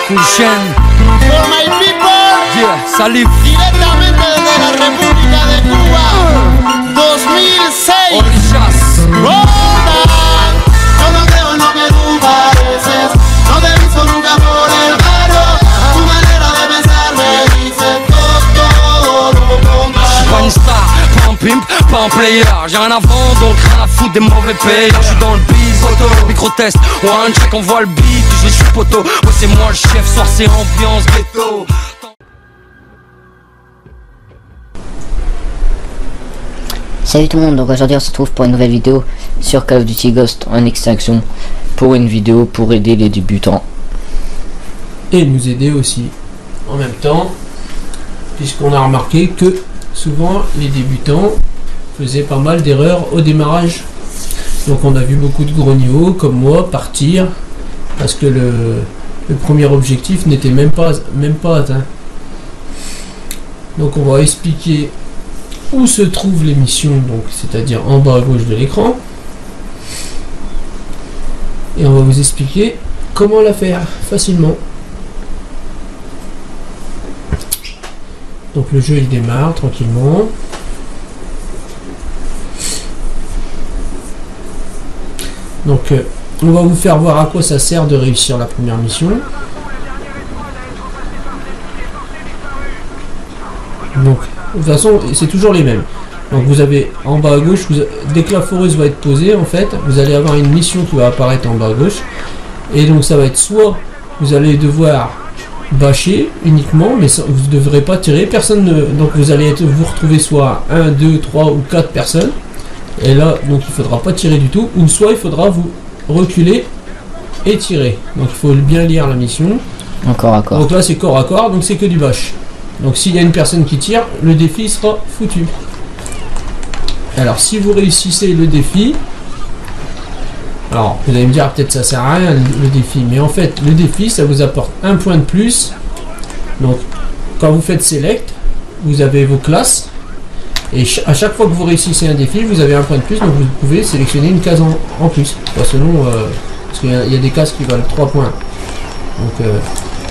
Cushen. For my people. Yeah, Salif. Directamente desde la República de Cuba. 2006. Orishas. Hola. Yo no creo en lo que tú pareces. No te he visto nunca por el barrio. Tu manera de pensar me dice todo lo contrario. Pas une star, pas un pimp, pas un player. J'ai rien à vendre, donc rien à foutre des mauvais payeurs. Je suis dans le biz, auto, micro-test. One check, on voit le beat, je suis poteau. Ouais, c'est moi le chef, soir c'est ambiance ghetto. Salut tout le monde, donc aujourd'hui on se retrouve pour une nouvelle vidéo sur Call of Duty Ghost en extinction, pour une vidéo pour aider les débutants. Et nous aider aussi en même temps, puisqu'on a remarqué que souvent les débutants faisaient pas mal d'erreurs au démarrage. Donc on a vu beaucoup de gros niveaux comme moi partir parce que le premier objectif n'était même pas atteint. Donc on va expliquer où se trouvent les missions, donc c'est-à-dire en bas à gauche de l'écran, et on va vous expliquer comment la faire facilement. Donc le jeu il démarre tranquillement. Donc on va vous faire voir à quoi ça sert de réussir la première mission. Donc de toute façon c'est toujours les mêmes. Donc vous avez en bas à gauche, dès que la foreuse va être posée, en fait vous allez avoir une mission qui va apparaître en bas à gauche. Et donc ça va être soit vous allez devoir bâcher uniquement, mais ça, vous ne devrez pas tirer, personne ne, donc vous allez vous retrouver soit 1, 2, 3 ou 4 personnes, et là donc il ne faudra pas tirer du tout, ou soit il faudra vous reculer et tirer. Donc il faut bien lire la mission. Encore à corps. Donc là c'est corps à corps, donc c'est que du bâche. Donc s'il y a une personne qui tire, le défi sera foutu. Alors si vous réussissez le défi, alors vous allez me dire peut-être ça sert à rien le défi, mais en fait le défi ça vous apporte un point de plus. Donc quand vous faites select, vous avez vos classes, et à chaque fois que vous réussissez un défi, vous avez un point de plus, donc vous pouvez sélectionner une case en plus. Enfin, selon, parce qu'il y a des cases qui valent 3 points. Donc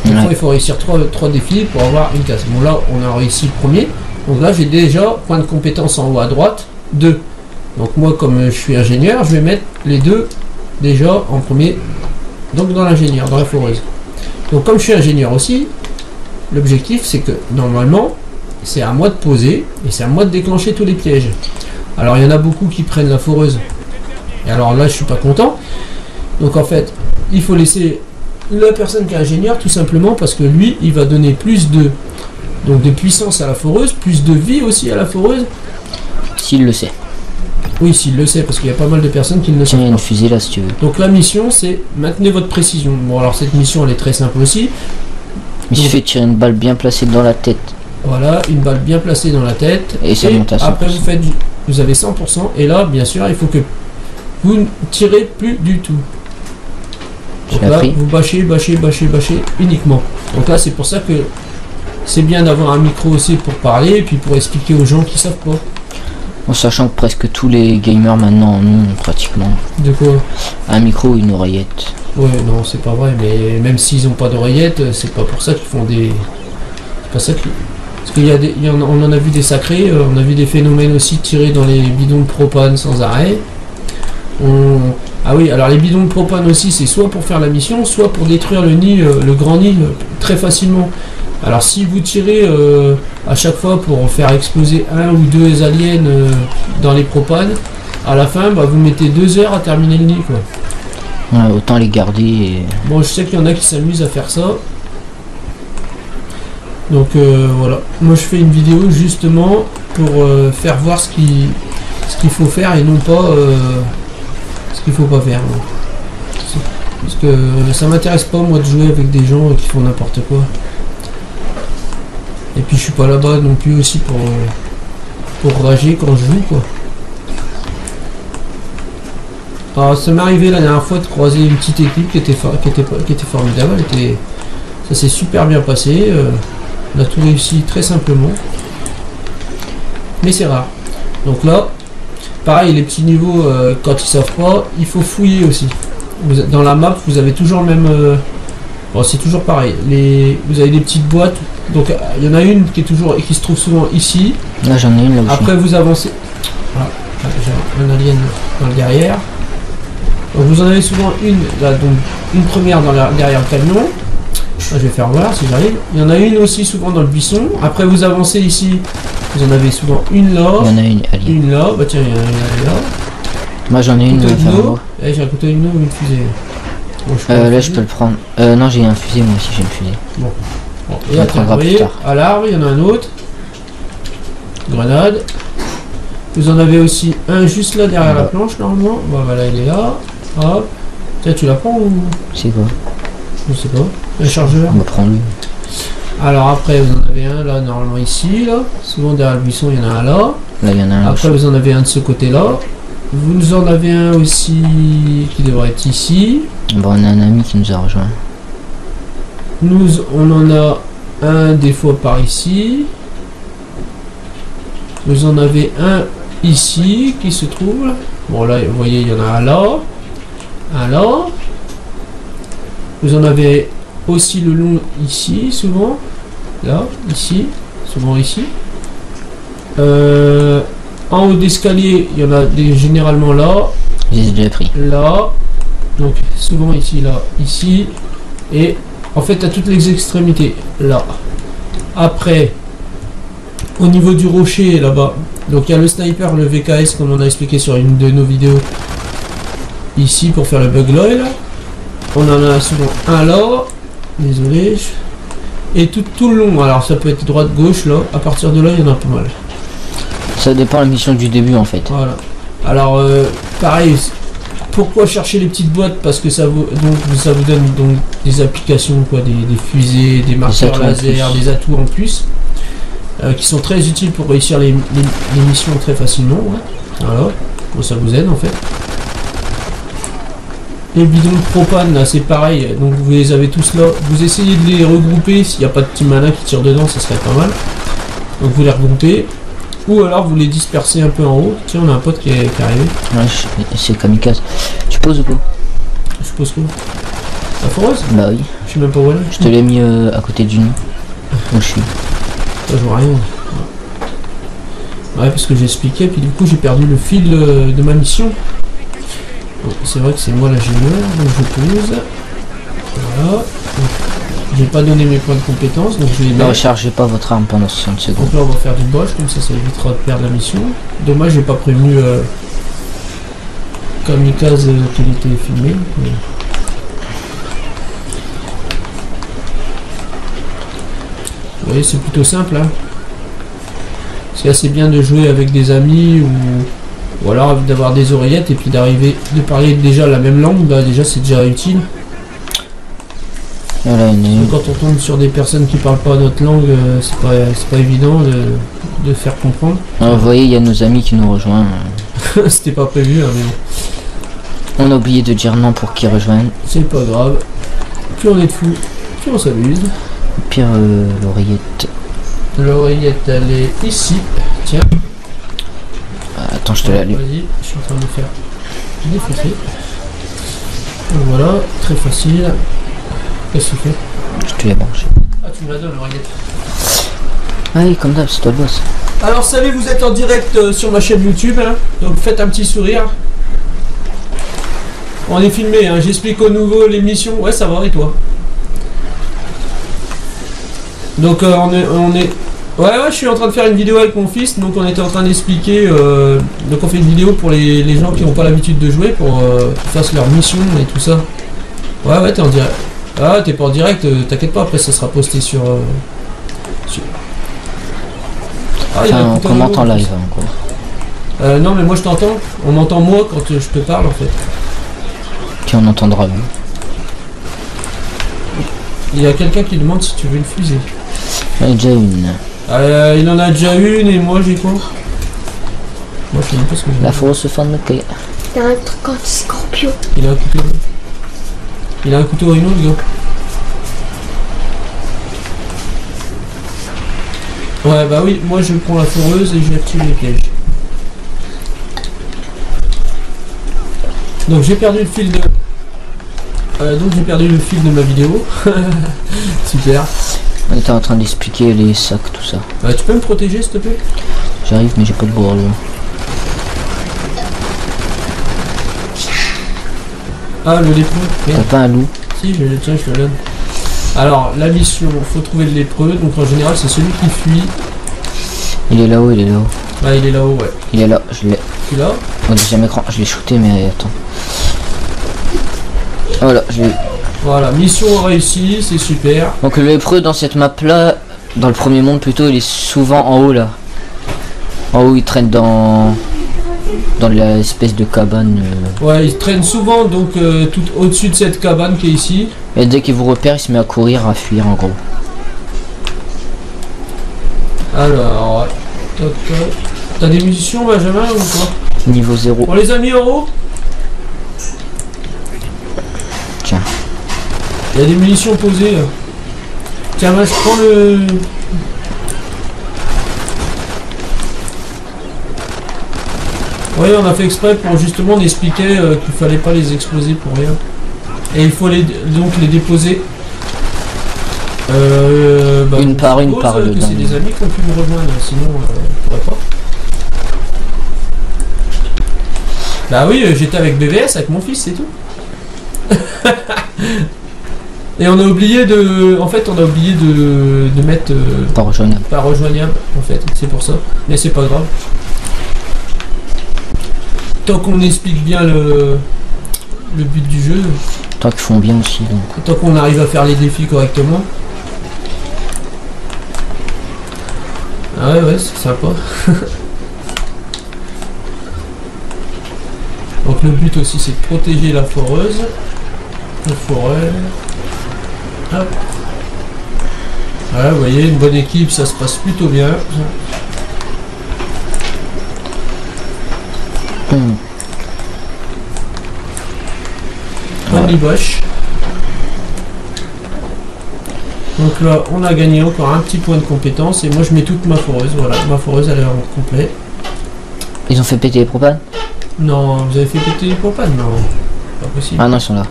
des fois, il faut réussir 3 défis pour avoir une case. Bon là on a réussi le premier, donc là j'ai déjà point de compétence en haut à droite 2. Donc moi comme je suis ingénieur, je vais mettre les 2 déjà en premier, donc dans l'ingénieur, dans la foreuse. Donc comme je suis ingénieur aussi, l'objectif c'est que normalement c'est à moi de poser et c'est à moi de déclencher tous les pièges. Alors il y en a beaucoup qui prennent la foreuse, et alors là je suis pas content. Donc en fait il faut laisser la personne qui est ingénieur, tout simplement parce que lui il va donner plus de puissance à la foreuse, plus de vie aussi à la foreuse, s'il le sait. Oui, s'il le sait, parce qu'il y a pas mal de personnes qui ne le savent pas. Il y a une fusée là si tu veux. Donc la mission c'est maintenez votre précision. Bon alors cette mission elle est très simple aussi. Il suffit de tirer une balle bien placée dans la tête. Voilà, une balle bien placée dans la tête. Et ça monte à 100%. Après vous avez 100%, et là bien sûr il faut que vous ne tirez plus du tout. Donc là vous bâchez uniquement. Donc là c'est pour ça que c'est bien d'avoir un micro aussi pour parler et puis pour expliquer aux gens qui savent pas. En sachant que presque tous les gamers maintenant en ont pratiquement. De quoi? Un micro ou une oreillette. Ouais, non, c'est pas vrai, mais même s'ils n'ont pas d'oreillette, c'est pas pour ça qu'ils font des. C'est pas ça qui. Parce qu'il y a des. On en a vu des sacrés, on a vu des phénomènes aussi tirés dans les bidons de propane sans arrêt. Ah oui, alors les bidons de propane aussi, c'est soit pour faire la mission, soit pour détruire le nid, le grand nid, très facilement. Alors si vous tirez à chaque fois pour faire exploser 1 ou 2 aliens dans les propanes, à la fin bah, vous mettez 2 heures à terminer le nid quoi. Ouais, autant les garder et... Bon je sais qu'il y en a qui s'amusent à faire ça. Donc voilà, moi je fais une vidéo justement pour faire voir ce qu'il faut faire et non pas ce qu'il faut pas faire. Parce que ça m'intéresse pas moi de jouer avec des gens qui font n'importe quoi. Et puis je suis pas là-bas non plus aussi pour rager quand je joue quoi. Alors ça m'est arrivé la dernière fois de croiser une petite équipe qui était formidable, ça s'est super bien passé, on a tout réussi très simplement. Mais c'est rare. Donc là, pareil les petits niveaux quand ils savent pas, il faut fouiller aussi. Dans la map vous avez toujours le même Bon, c'est toujours pareil. Vous avez des petites boîtes. Donc il y en a une qui se trouve souvent ici. Là j'en ai une là aussi. Après vous avancez. Voilà. J'ai un alien dans le derrière. Donc, vous en avez souvent une là, donc une première derrière le camion. Là, je vais faire voir si j'arrive. Il y en a une aussi souvent dans le buisson. Après vous avancez ici. Vous en avez souvent une là. Il y en a une alien. Une là. Bah tiens, il y en a une là. Moi j'en ai une là. J'ai un couteau hymno ou une fusée. Bon, là je peux le prendre. Non j'ai un fusil, moi aussi j'ai une fusée. Bon. Et après, vous voyez, à l'arbre, il y en a un autre. Grenade. Vous en avez aussi un juste là derrière la planche normalement. Bon, voilà, il est là. Hop. Tiens, tu la prends ou... C'est quoi? Je sais pas. Un chargeur. On va prendre lui. Alors après, vous en avez un là, normalement ici, là. Souvent derrière le buisson, il y en a un là. Là, il y en a un. Après, vous en avez un de ce côté-là. Vous en avez un aussi qui devrait être ici. Bon, on a un ami qui nous a rejoint. On en a un des fois par ici. Vous en avez un ici qui se trouve. Bon là, vous voyez, il y en a un là. Un là. Vous en avez aussi le long ici, souvent. Là, ici. Souvent ici. En haut d'escalier, il y en a généralement là. J'ai déjà pris. Là. Donc souvent ici, là, ici. Et en fait à toutes les extrémités. Là. Après, au niveau du rocher là-bas. Donc il y a le sniper, le VKS comme on a expliqué sur une de nos vidéos. Ici pour faire le bug là. On en a souvent un là. Désolé. Et tout le long. Alors ça peut être droite, gauche là. À partir de là, il y en a pas mal. Ça dépend de la mission du début en fait. Voilà. Alors pareil. Pourquoi chercher les petites boîtes? Parce que ça vous donne donc des applications, quoi, des fusées, des marqueurs laser, des atouts en plus, qui sont très utiles pour réussir les missions très facilement. Ouais. Voilà, bon, ça vous aide en fait. Les bidons de propane là, c'est pareil. Donc vous les avez tous là. Vous essayez de les regrouper. S'il n'y a pas de petit malin qui tire dedans, ça serait pas mal. Donc vous les regroupez. Ou alors vous les dispersez un peu en haut. Tiens, on a un pote qui est arrivé. Ouais, c'est kamikaze. Tu poses ou quoi? Je pose quoi? La foreuse? Bah oui. Je sais même pas où elle est. Je te l'ai mis à côté du nid. Où je suis. Ça, je vois rien. Ouais, parce que j'ai expliqué, puis du coup j'ai perdu le fil de ma mission. Bon, c'est vrai que c'est moi l'ingénieur, donc je pose. Voilà. J'ai pas donné mes points de compétence, donc je vais les Ne mettre. rechargez pas votre arme pendant 60 secondes. Donc là on va faire du boss, comme ça évitera de perdre la mission. Dommage, j'ai pas prévenu kamikaze qu'il était filmé. Mais... Vous voyez, c'est plutôt simple. Hein. C'est assez bien de jouer avec des amis ou alors d'avoir des oreillettes et puis de parler déjà la même langue. Bah, déjà c'est déjà utile. Voilà, Quand on tombe sur des personnes qui parlent pas notre langue, c'est pas évident de faire comprendre. Alors, vous voyez, il y a nos amis qui nous rejoignent. C'était pas prévu, hein, mais bon. On a oublié de dire non pour qu'ils rejoignent. C'est pas grave. Plus on est de fous, plus on s'amuse. Au pire, l'oreillette. L'oreillette, elle est ici. Tiens. Attends, je te l'allume. Vas-y, je suis en train de faire défoncer. Donc voilà, très facile. Qu'est-ce que tu fais? Je te l'ai branché. Ah, tu me la donnes l'oreillette. Ah oui, comme d'hab, c'est toi le boss. Alors, salut, vous êtes en direct sur ma chaîne YouTube, hein, donc faites un petit sourire. On est filmé, hein, j'explique au nouveau l'émission. Ouais, ça va, et toi? Donc, on est... Ouais, je suis en train de faire une vidéo avec mon fils, donc on était en train d'expliquer... donc on fait une vidéo pour les gens qui n'ont pas l'habitude de jouer, pour qu'ils fassent leur mission et tout ça. Ouais, t'es en direct. Ah, t'es pas en direct, t'inquiète pas, après ça sera posté sur... Ah, Enfin, on commente en live encore. Non, mais moi je t'entends. On m'entend moi quand je te parle en fait. Puis on entendra vous. Il y a quelqu'un qui demande si tu veux une fusée. J'en ai déjà une. Il en a déjà une et moi j'ai quoi? Moi je sais même pas ce que j'ai. La fourreuse se forme de paix. Il y a un truc anti-scorpion. Il a un couteau. Il a un couteau rhino le gars. Ouais bah oui, moi je prends la foreuse et j'active les pièges. Donc j'ai perdu le fil de... Donc j'ai perdu le fil de ma vidéo. Super. On était en train d'expliquer les sacs, tout ça. Tu peux me protéger s'il te plaît? J'arrive, mais j'ai pas de bourreau. Ah, le lépreux. T'as pas un loup? Si, tiens, je te le donne. Alors, la mission, faut trouver le lépreux. Donc en général, c'est celui qui fuit. Il est là-haut, il est là-haut. Ah, il est là-haut, ouais. Il est là, je l'ai. Tu l'as? Au deuxième écran, je l'ai shooté, mais attends. Voilà, je l'ai. Voilà, mission réussie, c'est super. Donc le lépreux dans cette map là, dans le premier monde plutôt, il est souvent en haut là. En haut il traîne dans l'espèce de cabane. Ouais, il traîne souvent donc tout au-dessus de cette cabane qui est ici. Et dès qu'il vous repère, il se met à courir, à fuir en gros. Alors, ouais. Toc, toc. T'as des munitions Benjamin ou quoi? Niveau 0. On les a mis en haut. Tiens. Il y a des munitions posées là. Tiens, moi je prends le... Oui, on a fait exprès pour justement on expliquait qu'il fallait pas les exploser pour rien. Et il faut donc les déposer. Une par une par le c'est des amis qui ont pu me rejoindre, sinon je pourrais pas. Bah oui, j'étais avec BVS, avec mon fils, c'est tout. Et on a oublié de... En fait, on a oublié de mettre... Pas rejoignable. Pas rejoignable, en fait, c'est pour ça. Mais c'est pas grave. Tant qu'on explique bien le but du jeu. Tant qu'ils font bien aussi. Donc. Tant qu'on arrive à faire les défis correctement. Ah ouais, c'est sympa. Donc le but aussi c'est de protéger la foreuse. La forêt. Hop. Voilà, vous voyez, une bonne équipe, ça se passe plutôt bien. On y boche. Donc là, on a gagné encore un petit point de compétence et moi je mets toute ma foreuse. Voilà, ma foreuse elle est en complet. Ils ont fait péter les propanes? Non, vous avez fait péter les propanes? Non, pas possible. Ah non, ils sont là.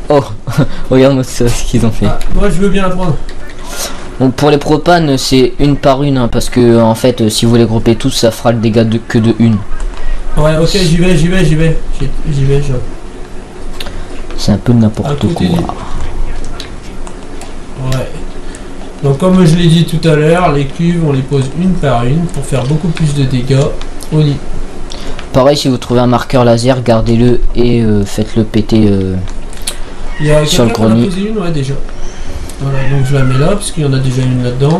Oh, regarde-moi ce qu'ils ont fait. Ah, moi je veux bien la prendre. Donc pour les propanes, c'est une par une, hein, parce que en fait, si vous les groupez tous, ça fera le dégât que de une. Ouais, ok, j'y vais. C'est un peu n'importe quoi. Ouais. Donc comme je l'ai dit tout à l'heure, les cuves on les pose une par une pour faire beaucoup plus de dégâts au lit. Pareil, si vous trouvez un marqueur laser, gardez-le et faites-le péter Il y a sur le grenier. posé une, ouais, déjà. Voilà, donc je la mets là, puisqu'il y en a déjà une là-dedans.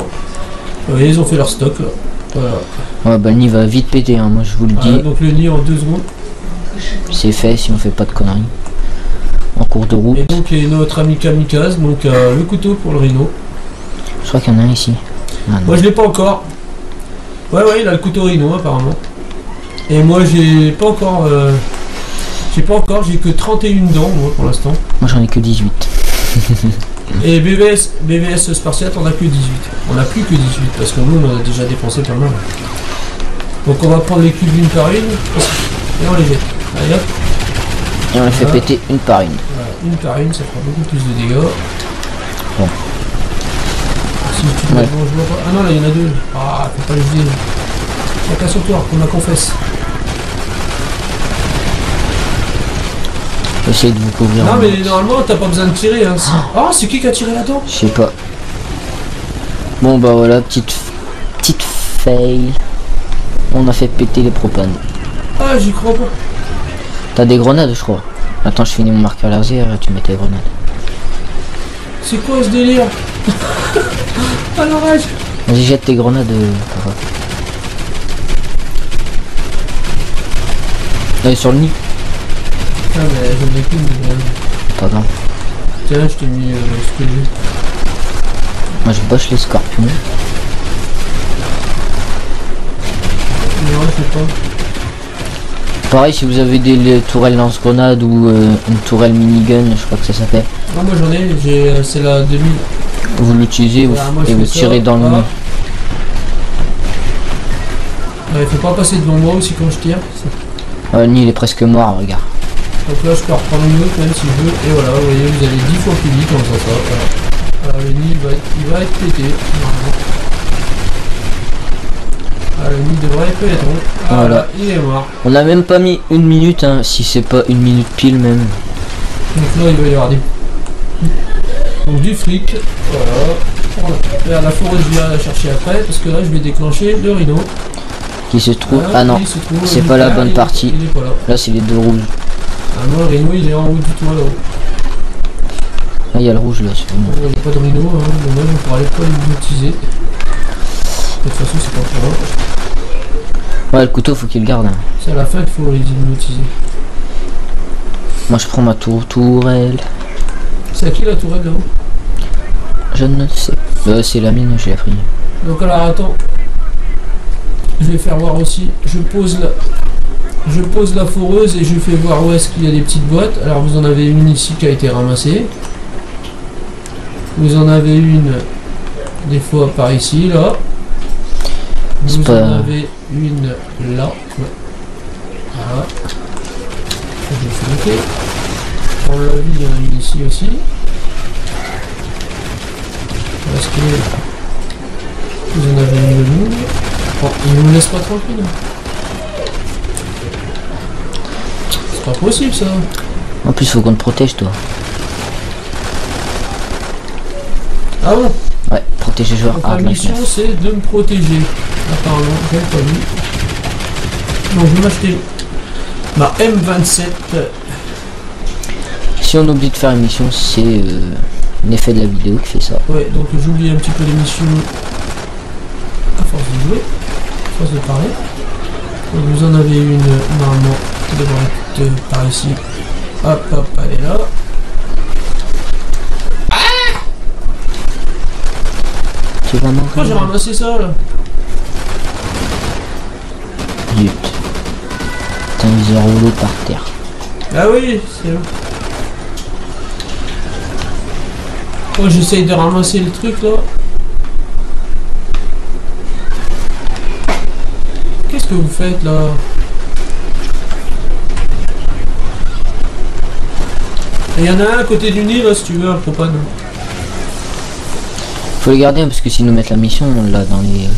Vous voyez, ils ont fait leur stock là. Voilà. Ouais, bah le nid va vite péter, hein, moi je vous le dis. Donc le nid en 2 secondes. C'est fait si on fait pas de conneries. En cours de route. Et donc il y a notre ami kamikaze, donc le couteau pour le rhino. Je crois qu'il y en a un ici. Ah, Moi je l'ai pas encore. Ouais, il a le couteau rhino apparemment. Et moi j'ai pas encore... j'ai que 31 dents moi pour l'instant. moi j'en ai que 18. Et BVS Spartiate on a que 18. On a plus que 18 parce que nous on a déjà dépensé pas mal. Donc on va prendre les cubes une par une et on les jette. Allez hop. Et on les fait péter une par une. Voilà, une par une, ça fera beaucoup plus de dégâts. Bon. Si tu te Ouais. bon, je vois pas. Ah non là il y en a deux. Ah faut pas les vider. Chacun son tour, qu'on a confesse. Essayez de vous couvrir. Non mais normalement t'as pas besoin de tirer hein. Ah c'est qui a tiré là-dedans? Je sais pas. Bon bah voilà, petite fail. On a fait péter les propanes. Ah j'y crois pas. T'as des grenades je crois. Attends, je finis mon marqueur laser et tu mets tes grenades. C'est quoi ce délire? Ah l'orage. Vas-y, jette tes grenades. Là, sur le nid. Ah mais j'en ai qu'une. Pas grave. Tiens je t'ai mis ce que j'ai. Moi je bosse les scorpions. Non je sais pas. Pareil, si vous avez des tourelles lance-grenades ou une tourelle minigun, je crois que ça s'appelle. Ah moi j'en ai, c'est la 2000. Vous l'utilisez Voilà, moi, et je vous fais tirez ça. dans le nid. Ouais, faut pas passer devant moi aussi quand je tire. Le nid il est presque mort, regarde. Donc là je peux reprendre une autre même si je veux. Et voilà, vous voyez, vous allez 10 fois plus vite en faisant ça. Voilà. Alors le nid il va être pété normalement. Ah, le nid devrait être pété. Voilà, il est mort. On a même pas mis 1 minute, hein, si c'est pas 1 minute pile même. Donc là il va y avoir des... Donc du fric, voilà. La forêt je vais la chercher après parce que là je vais déclencher le rhino. Qui se trouve... Voilà, ah non, c'est pas la bonne partie. Il est pas là. Là c'est les deux rouges. Ah non, le rhino il est en haut du toit là-haut. Ah il y a le rouge là, c'est bon. Il n'y a pas de rhino, hein. Dommage, on pourra aller pas l'utiliser. De toute façon c'est pas pour là. Ouais, le couteau faut qu'il le garde. Hein. C'est à la fin qu'il faut les hypnotiser. Moi je prends ma tourelle. C'est à qui la tourelle là-haut? Je ne sais. C'est la mine, je l'ai pris. Donc alors attends. Je vais faire voir aussi. Je pose la foreuse et je fais voir où est-ce qu'il y a des petites boîtes. Alors vous en avez une ici qui a été ramassée. Vous en avez une des fois par ici, là. Vous en avez une là. Voilà. Je vais fliquer. On l'a vu, il y en a une ici aussi. Parce que vous en avez une de nous. Bon, il nous laisse pas tranquille. C'est pas possible ça. En plus faut qu'on te protège toi. Ah bon? Ouais, protéger joueur. Donc, la mission c'est de me protéger. Apparemment, j'ai pas vu. Donc je vais m'acheter ma M27. Si on oublie de faire une mission, c'est l'effet de la vidéo qui fait ça. Ouais, donc j'oublie un petit peu l'émission à force de jouer, à force de parler. Donc vous en avez une normalement qui devrait être par ici. Hop hop, elle est là. Tu vas manquer. Pourquoi j'ai ramassé ça là? Zut. Putain, ils ont roulé par terre. Ah oui, c'est là. Moi j'essaye de ramasser le truc là. Qu'est-ce que vous faites là? Il y en a un à côté du nid là si tu veux, un propane. Faut les garder parce que s'ils nous mettent la mission là dans les...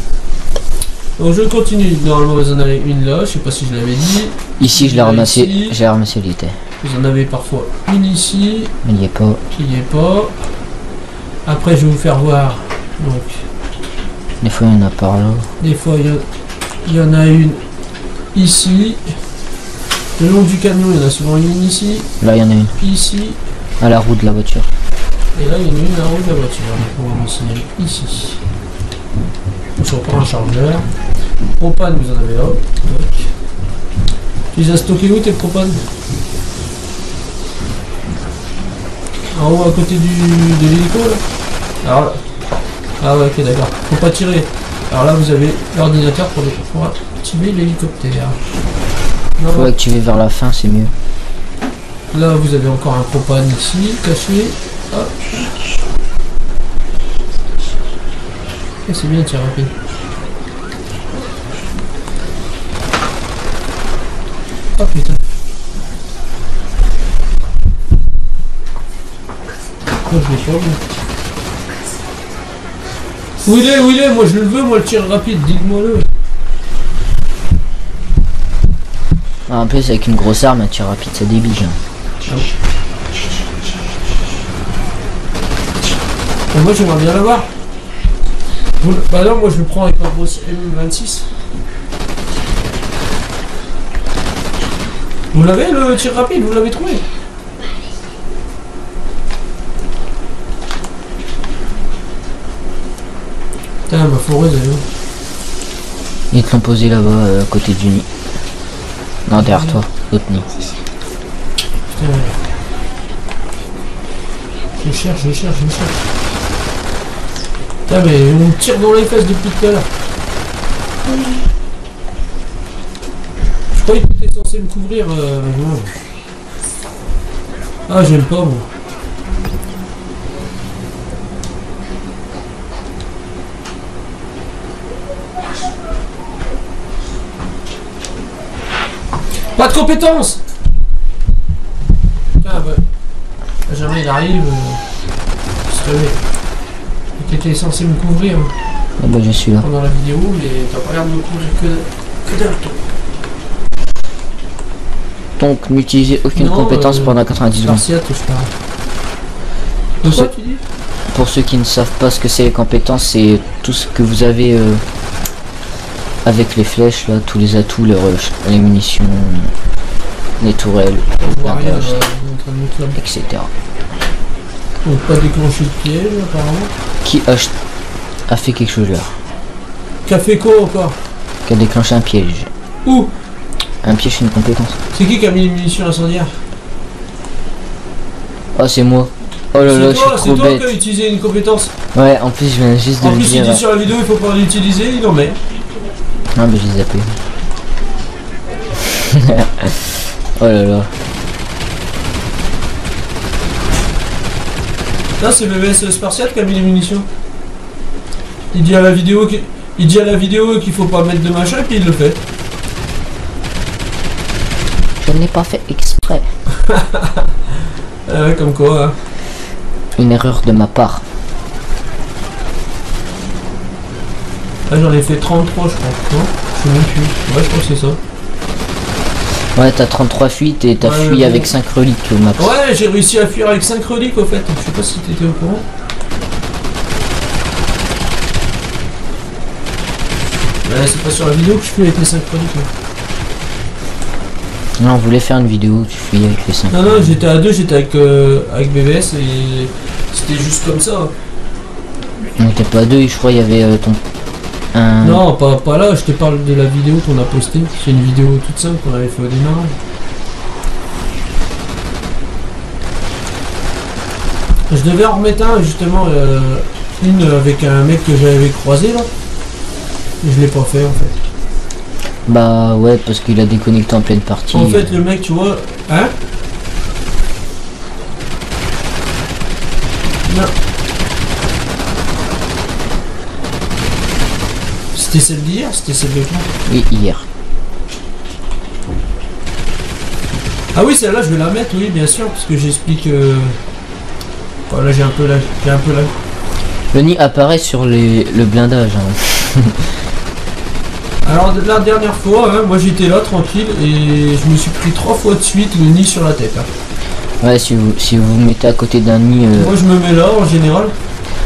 Donc je continue, normalement vous en avez une là, je sais pas si je l'avais dit. Ici je l'ai ramassé, ici. j'ai ramassé l'été. Vous en avez parfois une ici, Mais il n'y est pas. qui n'y est pas. Après je vais vous faire voir. Donc Des fois il y en a par là. des fois il y en a une ici. Le long du camion il y en a souvent une ici, Là il y en a une. ici. À la roue de la voiture. Et là il y en a une à haut de la voiture. Donc, on va signaler ici. On se reprend un chargeur. Propane vous en avez là. Donc, tu les as stockés où tes propanes? En haut à côté de l'hélico là. Alors là. Ah ouais, ok d'accord. Faut pas tirer. Alors là vous avez l'ordinateur pour activer l'hélicoptère. Là, Faut activer vers la fin, c'est mieux. là vous avez encore un propane ici, caché. Hop. Et c'est bien, tir rapide. Oh putain. Oh, je l'ai pas vu. Où il est? Où il est? Moi je le veux, moi le tir rapide, dites-moi-le. Ah, en plus avec une grosse arme, un tir rapide ça débige. Hein. Ah. Et moi j'aimerais bien l'avoir. Bah non, moi je le prends avec ma grosse M26. Vous l'avez le tir rapide? Vous l'avez trouvé? Putain, ma foreuse elle est où? Ils te l'ont posé là-bas, à côté du nid. Non, derrière toi, l'autre nid. Putain. Je cherche. Putain, mais on me tire dans les fesses depuis tout à l'heure. Je croyais que tu étais censé me couvrir. Non. Ah, j'aime pas moi. Pas de compétences. il arrive, se réveille. T'étais censé me couvrir Ah bah je suis là. pendant la vidéo, mais t'as pas l'air de me couvrir que d'un temps. Donc n'utilisez aucune Non, compétence pendant 90 secondes. Spartiate, je parle. De quoi tu dis? Pour ceux qui ne savent pas ce que c'est les compétences, c'est tout ce que vous avez avec les flèches là, tous les atouts, les munitions, les tourelles, Je vois rien, blindage, on est en train de monter là. etc. Donc pas déclencher le piège apparemment. Qui a fait quelque chose là? Café quoi encore? Qui a déclenché un piège? Où? Un piège, c'est une compétence. C'est qui a mis les munitions incendiaires? Oh c'est moi. Oh là là, je suis C'est trop toi qui bête. as utilisé une compétence. Ouais, en plus je viens juste de En le plus il dire. dit sur la vidéo il faut pas l'utiliser, il en met. Ah bah j'ai zappé. Oh là là. Là c'est BBS Spartiate qui a mis les munitions. Il dit à la vidéo qu'il faut pas mettre de machin et puis il le fait. Je n'ai pas fait exprès. Ouais, comme quoi. Hein. Une erreur de ma part. Là j'en ai fait 33 je crois. Non, je sais même plus. Ouais je crois que c'est ça. Ouais, t'as 33 fuites et t'as Ouais, fui bon. avec 5 reliques au max. Ouais j'ai réussi à fuir avec 5 reliques au fait. Je sais pas si t'étais au courant. Ouais, c'est pas sur la vidéo que je fuis avec les 5 reliques. Là. Non, on voulait faire une vidéo où tu fuyais avec les 5. Non, j'étais à 2, j'étais avec BBS et c'était juste comme ça. On était pas à 2, je crois il y avait un... Non, pas là, je te parle de la vidéo qu'on a postée. C'est une vidéo toute simple qu'on avait fait au démarrage. Je devais en remettre un, justement, une avec un mec que j'avais croisé là. Et je l'ai pas fait en fait. Bah ouais, parce qu'il a déconnecté en pleine partie. En fait, le mec, tu vois, hein? Non. C'était celle d'hier, c'était celle de quand? Oui, hier. Ah oui, celle-là, je vais la mettre, oui, bien sûr, parce que j'explique. Voilà, j'ai un peu la. Le nid apparaît sur le blindage. Hein. Alors la dernière fois, hein, moi j'étais là tranquille et je me suis pris 3 fois de suite le nid sur la tête. Hein. Ouais, si vous vous mettez à côté d'un nid... Moi je me mets là en général.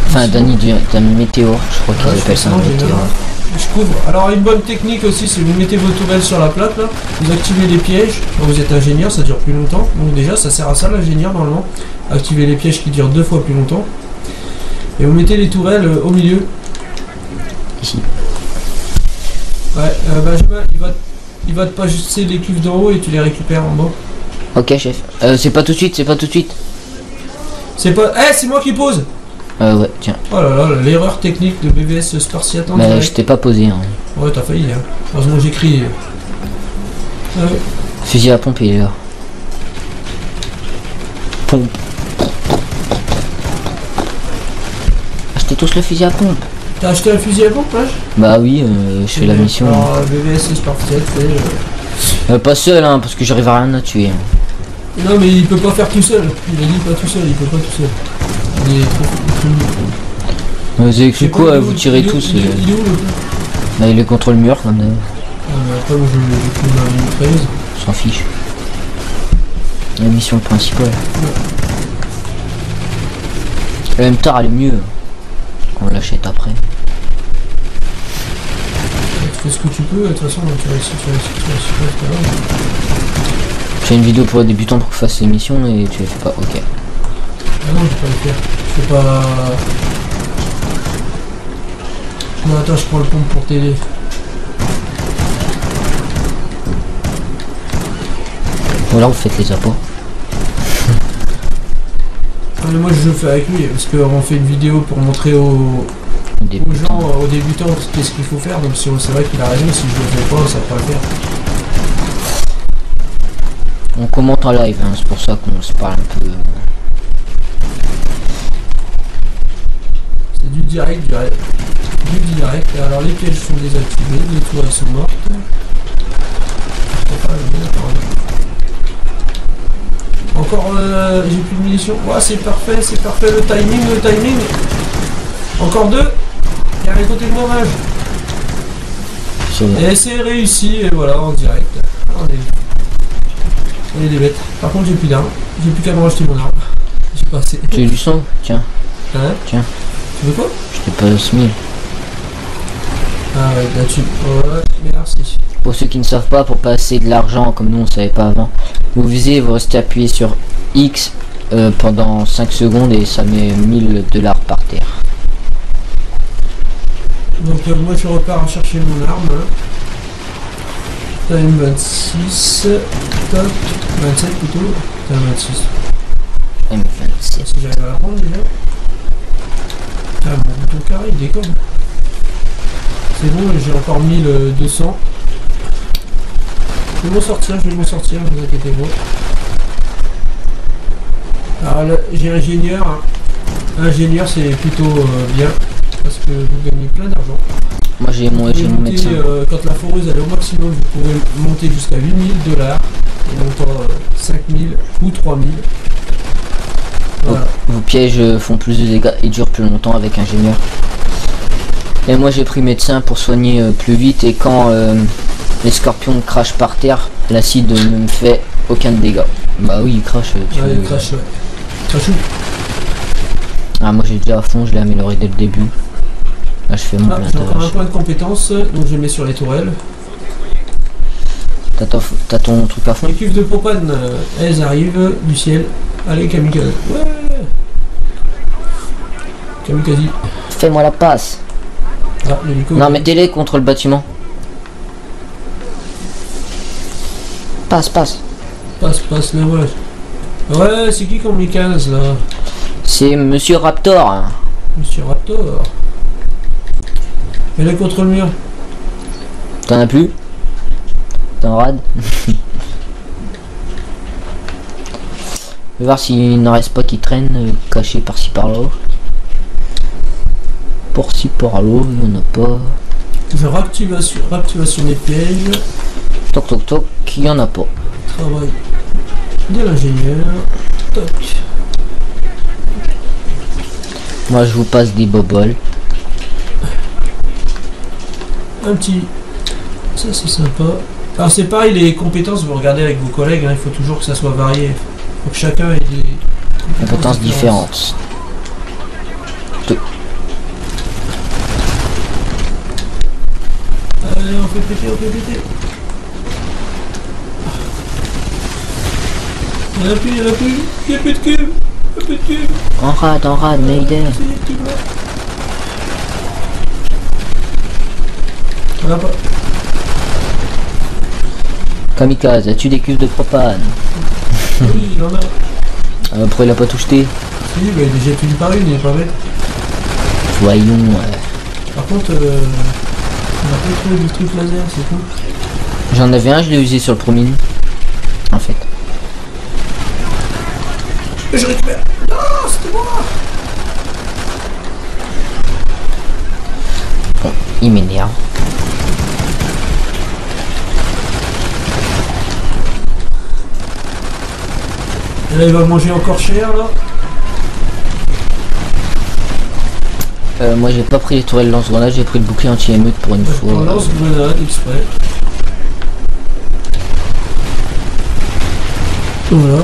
Enfin, d'un nid, d'un météore, je crois qu'ils Ouais, appellent ça un en général. météore. Je couvre. Alors une bonne technique aussi, c'est vous mettez vos tourelles sur la plaque là, vous activez les pièges. Quand vous êtes ingénieur, ça dure plus longtemps. Donc déjà, ça sert à ça l'ingénieur normalement. Activer les pièges qui durent 2 fois plus longtemps. Et vous mettez les tourelles au milieu. Ici. Ouais, Benjamin, il va te passer les cuves d'en haut et tu les récupères en bas. Ok, chef. C'est pas tout de suite, c'est pas tout de suite. C'est pas. Eh, c'est moi qui pose. Ouais, tiens. Oh là là, l'erreur technique de BBS Spartiate en Bah, direct. je t'ai pas posé. Hein. Ouais, t'as failli, hein. Heureusement que j'ai crié. Fusil à pompe, il est là. Pompe. Achetez tous le fusil à pompe. T'as acheté un fusil à pompe, là? Bah oui, je fais la mission. Alors, BBS Spartiate, Pas seul, hein, parce que j'arrive à rien à tuer. Hein. Non, mais il peut pas faire tout seul. Il a dit pas tout seul, il peut pas tout seul. Il est trop Vous avez Je sais cru pas, quoi, il est vous où- tirez il est où- tous il est où, le coup? Bah, il est contre le mur, comme d'hab. Ah, mais après, moi, je pris ma mitrailleuse. On s'en fiche. La mission principale. Le même tard, elle est mieux. On l'achète après. Tu fais ce que tu peux, de toute façon, tu réussis, etc. Je fais une vidéo pour les débutants pour que je fasse les missions et tu les fais pas. Ok. Ah non, je peux pas le faire. Je fais pas. Non, attends, je prends le pompe pour t'aider. Ou alors vous faites les apports. Ah, mais moi je le fais avec lui parce qu'on fait une vidéo pour montrer aux gens, aux débutants, qu'est-ce qu'il faut faire. Donc c'est vrai qu'il a raison, si je le fais pas, ça peut pas le faire. On commente en live, hein, c'est pour ça qu'on se parle un peu. C'est du direct. Alors les pièges sont désactivés, les tourelles sont mortes. Encore, j'ai plus de munitions. Ouais, c'est parfait, le timing. Encore 2. Il y a un côté de dommage. Et c'est réussi, et voilà, en direct. On est des bêtes. Par contre, j'ai plus d'armes. J'ai plus qu'à me racheter mon arme. J'ai pas assez. Tu veux du sang? Tiens. Hein? Tiens. Tu veux quoi? Je t'ai pas 1000. Ah ouais, là-dessus. Ouais, merci. Pour ceux qui ne savent pas, pour passer de l'argent, comme nous on savait pas avant, vous visez, vous restez appuyé sur X pendant 5 secondes et ça met 1000 $ par terre. Donc moi je repars à chercher mon arme. Time 26. Top. 27 plutôt. Time 26. M26. Si j'arrive à la prendre déjà. Ah mon bouton carré il déconne. C'est bon, j'ai encore 1200. Je vais m'en sortir, ne vous inquiétez pas. Alors là, j'ai ingénieur. Hein. Ingénieur c'est plutôt bien. Parce que vous gagnez plein d'argent. Moi j'ai mon médecin. Quand la foreuse elle est au maximum, vous pouvez monter jusqu'à 8000 $. Et non pas 5000 ou 3000. Voilà. Vos pièges font plus de dégâts et durent plus longtemps avec ingénieur. Et moi j'ai pris médecin pour soigner plus vite et quand les scorpions crachent par terre, l'acide ne me fait aucun dégât. Bah oui il crache. Il crache, ouais. Crachou. Ah moi j'ai déjà à fond, je l'ai amélioré dès le début. Là je fais mon plein j'ai encore un point de compétence, donc je mets sur les tourelles. T'as ton truc à fond? Les cuves de propane, elles arrivent du ciel. Allez kamikaze. Ouais. Kamikaze. Fais-moi la passe. Ah, l'hélico. Non mettez-les contre le bâtiment. Passe là ouais. Ouais c'est qui kamikaze là? C'est Monsieur Raptor. Monsieur Raptor. Elle est contre le mur. T'en as plus? T'en rade? Je vais voir s'il n'en reste pas qui traînent cachés par-ci par-là. Par-ci par-là, il n'y en a pas. Je réactivation des pièges. Toc toc toc, il n'y en a pas. Travail de l'ingénieur. Toc. Moi je vous passe des boboles. Un petit. Ça c'est sympa. Alors c'est pareil les compétences, vous regardez avec vos collègues, hein, il faut toujours que ça soit varié. Il faut que chacun ait des compétences différentes. Allez on fait péter. Il n'y en a plus, il n'y a plus de cube. En rade, Mayday. Kamikaze, as-tu des cuves de propane? Oui, il en a. Après il a pas tout jeté. Si, mais il jette une par une, il est pas bête. Voyons. Par contre, on a pas trouvé du truc laser, c'est cool. J'en avais un, je l'ai usé sur le premier. En fait. Je récupère. Non, c'était moi. Bon, il m'énerve. Et là, il va manger encore cher, là. Moi, j'ai pas pris les tourelles lance-grenades, j'ai pris le bouclier anti-émeute pour une fois. On lance-grenade exprès. Voilà.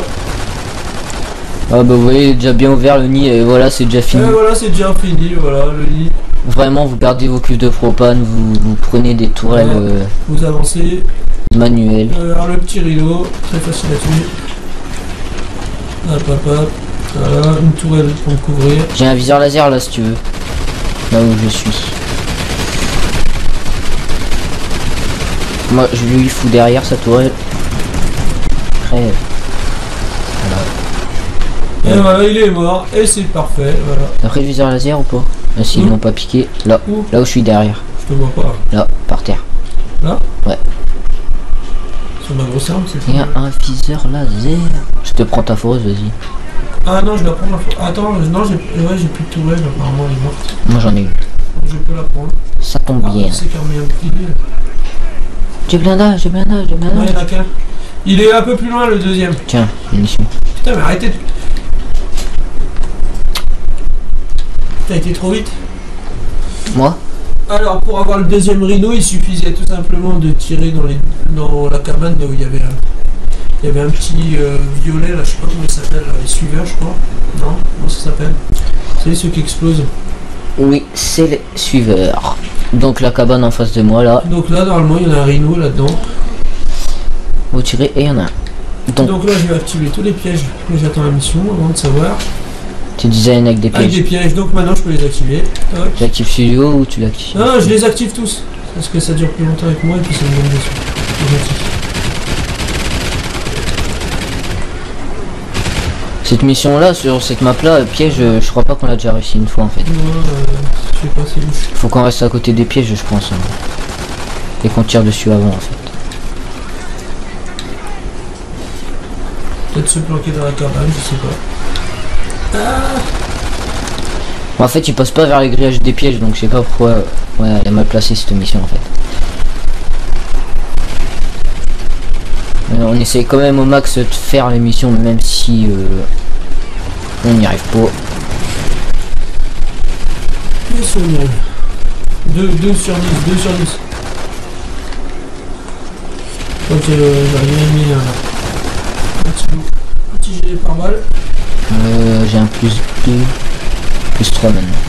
Ah bah vous voyez, il est déjà bien ouvert le nid et voilà, c'est déjà fini. Et voilà, c'est déjà fini, voilà, le nid. Vraiment, vous gardez vos cuves de propane, vous prenez des tourelles vous avancez. manuelles. Alors le petit rideau, très facile à tuer. Hop. Voilà, une tourelle pour me couvrir. J'ai un viseur laser là si tu veux. Là où je suis. Moi je lui fous derrière sa tourelle. Après. Et voilà, il est mort, et c'est parfait, voilà. T'as pris le viseur laser ou pas? Ah si, ils n'ont pas piqué. Là où je suis derrière. Je te vois pas. Là, par terre. Là? Ouais. Sur ma grosse arme, c'est ça. Il y a un viseur laser. Je te prends ta foreuse, vas-y. Ah non, je la prends la foreuse. Attends, non, j'ai plus de tourelle, apparemment, elle est morte. Moi j'en ai eu. Je peux la prendre. Ça tombe bien. C'est quand même un petit peu. J'ai blindage. Ouais, il y en a qu'un. Il est un peu plus loin, le deuxième. Tiens, munition. Putain, mais arrêtez de... T'as été trop vite. Moi? Alors, pour avoir le deuxième rhino, il suffisait tout simplement de tirer dans la cabane là où il y avait un petit violet, là, je sais pas comment il s'appelle, là, les suiveurs, je crois. Non, comment ça s'appelle? C'est ceux qui explosent. Oui, c'est les suiveurs. Donc la cabane en face de moi là. Donc là, normalement, il y en a un rhino là-dedans. Vous tirez et il y en a un. Donc là, je vais activer tous les pièges. Mais j'attends la mission avant de savoir. Tu design avec des Avec des pièges. pièges, donc maintenant je peux les activer. Toc. Tu actives studio ou tu l'actives? Non, je les active tous. Parce que ça dure plus longtemps avec moi et puis ça me donne des sous. C'est gentil. Cette mission là, sur cette map là, piège, je crois pas qu'on l'a déjà réussi une fois en fait. Moi, je sais pas, c'est louche. Faut qu'on reste à côté des pièges je pense. Hein. Et qu'on tire dessus avant en fait. Peut-être se planquer dans la cabane, je sais pas. En fait il passe pas vers les grillages des pièges donc je sais pas pourquoi. Ouais, elle est mal placée cette mission en fait. On essaie quand même au max de faire les missions même si on n'y arrive pas. Bien sûr, 2 sur 10, 2 sur 10. Donc j'ai mis un petit gilet par balle. J'ai un plus 2, plus 3 maintenant.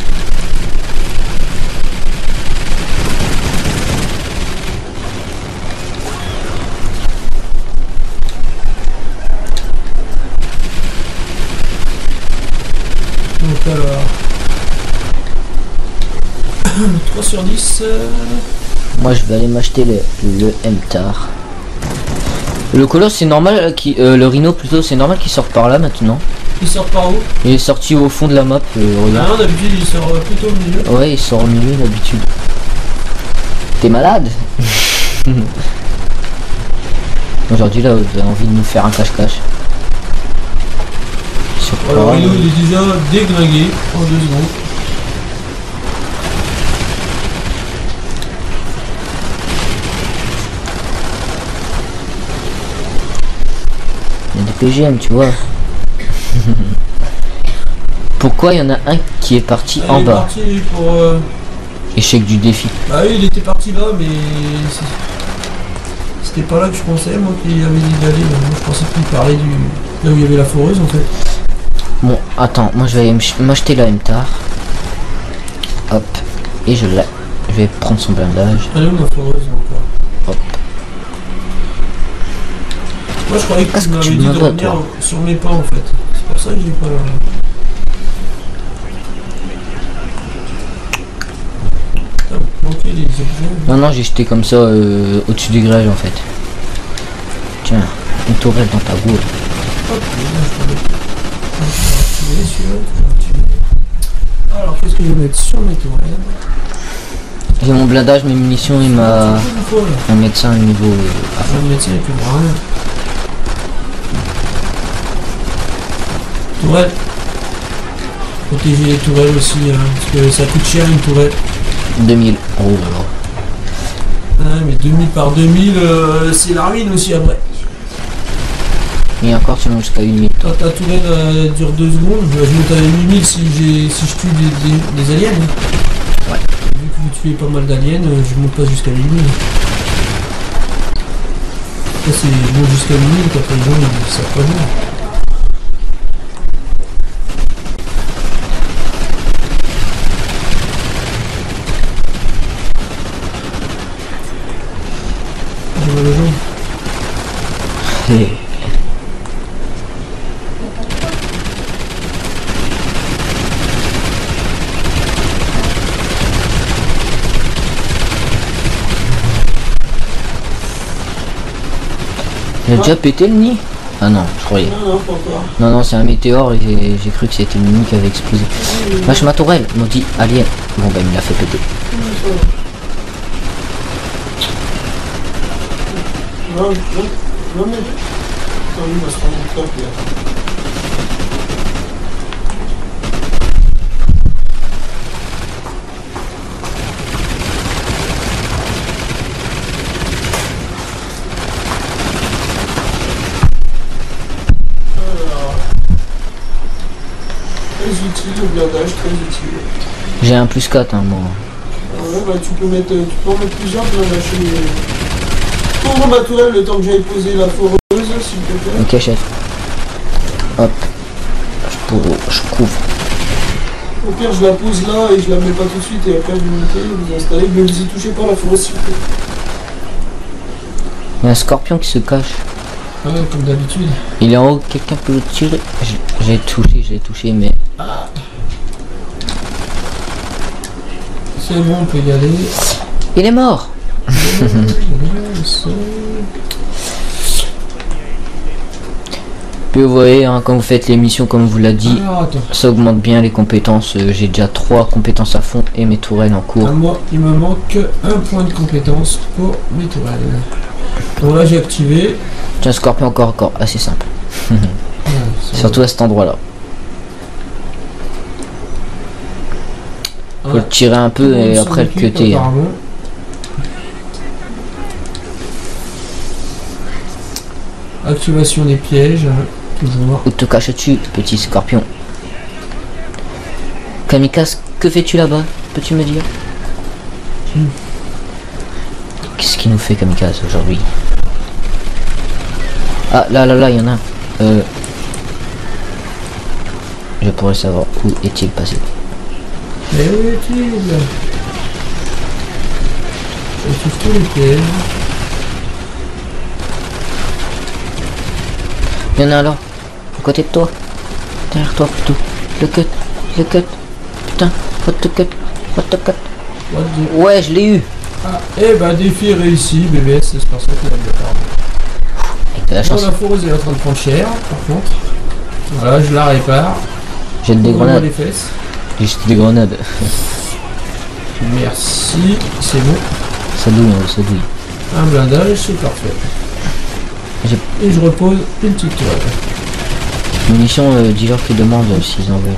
Donc alors 3 sur 10. Moi je vais aller m'acheter le MTAR. Le Colosse c'est normal le Rhino plutôt c'est normal qu'il sorte par là maintenant. Il sort par où? Il est sorti au fond de la map, regarde. Non, d'habitude il sort plutôt au milieu. Ouais il sort au milieu d'habitude. T'es malade? Aujourd'hui là vous avez envie de nous faire un cache-cache. Alors Rhino il est déjà déglingué en 2 secondes. Il y a des PGM tu vois. Pourquoi il y en a un qui est parti en bas? Il est parti pour... Échec du défi. Ah oui, il était parti là, mais... C'était pas là que je pensais, moi, qu'il avait dit d'aller. Moi, je pensais qu'il parlait du... Là où il y avait la foreuse, en fait. Bon, attends, moi je vais m'acheter la MTAR. Hop. Et je vais prendre son blindage. Allez, où la foreuse, encore? Hop. Moi, je croyais que Qu'est-ce tu que m'avais tu dit de demandes, revenir toi sur mes pas, en fait. C'est pour ça que j'ai pas... Ok, les objets... Non, non, j'ai jeté comme ça au-dessus du grillage en fait. Tiens, une tourelle dans ta gourde. Hop, alors, qu'est-ce que je vais mettre sur mes tourelles? J'ai mon blindage, mes munitions et un médecin au niveau. Le médecin est plus grand. Tourelle. Protéger les tourelles aussi, hein, parce que ça coûte cher une tourelle. 2000. Oh là là. Ah, mais 2000 par 2000, c'est la ruine aussi après. Et encore, tu montes jusqu'à 8000. Quand ta tourelle dure 2 secondes, je monte à 8000 si je tue des aliens. Ouais. Vu que vous tuez pas mal d'aliens, je monte pas jusqu'à 8000. Ça c'est je monte jusqu'à 8000 quand les gens ils savent pas jouer. Je vois le jaune. Il a déjà pété le nid? Ah non, je croyais. Non, pas encore. Non, non, c'est un météore et j'ai cru que c'était le nid qui avait explosé. Lâche ma tourelle, maudit alien. Bon bah il me l'a fait péter. Non, mais... Ah oui, parce qu'on est top, là. utile, le blindage, très utile. J'ai un +4 hein, moi. Ouais, bah tu peux en mettre plusieurs blindages chez les... Ouvre ma tourelle le temps que j'aille poser la foreuse, s'il te plaît. Ok chef. Hop. Je couvre. Au pire, je la pose là et je la mets pas tout de suite et après je vais monter, vous installer, mais vous y touchez pas la foreuse s'il vous plaît. Il y a un scorpion qui se cache. Ouais, comme d'habitude. Il est en haut, quelqu'un peut le tirer. J'ai touché, mais... C'est bon, on peut y aller. Il est mort. Puis vous voyez, hein, quand vous faites l'émission, comme vous l'a dit, ça augmente bien les compétences. J'ai déjà 3 compétences à fond et mes tourelles en cours. Moi, il me manque un point de compétence pour mes tourelles. Donc là, j'ai activé. C'est un scorpion encore assez simple. Surtout à cet endroit-là. Faut le tirer un peu et après le cutter. Activation des pièges, toujours. Où te caches-tu, petit scorpion? Kamikaze, que fais-tu là-bas? Peux-tu me dire? Qu'est-ce qu'il nous fait Kamikaze aujourd'hui? Ah là, il y en a un. Je pourrais savoir où est-il passé. Mais où est-il? Je trouve tous les pièges. Il y en a un là, à côté de toi. Derrière toi plutôt. Le cut. Putain, what the cut. Ouais, je l'ai eu. Ah, et bah défi réussi, BBS, c'est pour ça qu'il a de la chance. La foreuse est en train de prendre cher, par contre. Voilà, je la répare. Jette des grenades. Les fesses. J'ai jeté des grenades. Merci, c'est bon. Ça douille. Un blindage, c'est parfait. Et je repose une petite toile. Munitions, dis-leur qu'ils demandent s'ils en veulent.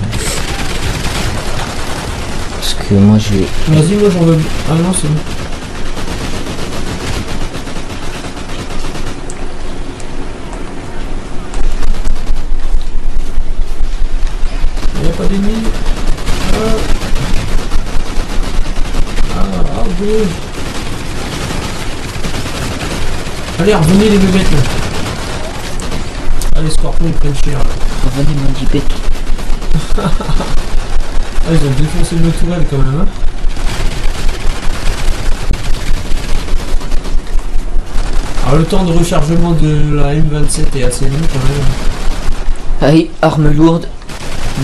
Parce que moi je vais... Vas-y, moi j'en veux... Ah non, c'est bon. Il n'y a pas d'ennemis. Bon. Allez, revenez les bébêtes là. Allez, scorpions ils prennent cher. Revenez mon dipette. Ah, ils ont défoncé le tourelle quand même, hein. Alors le temps de rechargement de la M27 est assez long quand même. Allez, arme lourde.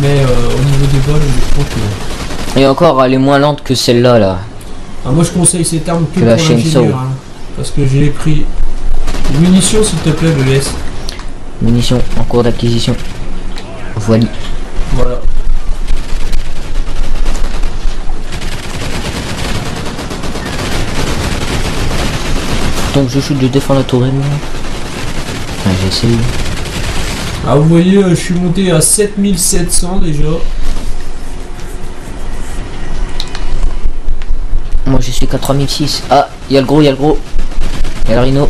Mais au niveau des vols, je crois que... Et encore, elle est moins lente que celle-là, là. Ah, moi je conseille cette arme que pour la l'ingénieur, hein, parce que j'ai pris... Munitions s'il te plaît, BBS. Munitions en cours d'acquisition. Voilà. Voilà. Donc je shoot, je défends la tourelle. Enfin, j'ai essayé. Ah vous voyez, je suis monté à 7700 déjà. Moi je suis qu'à 3006. Ah, il y a le gros. Il y a le rhino.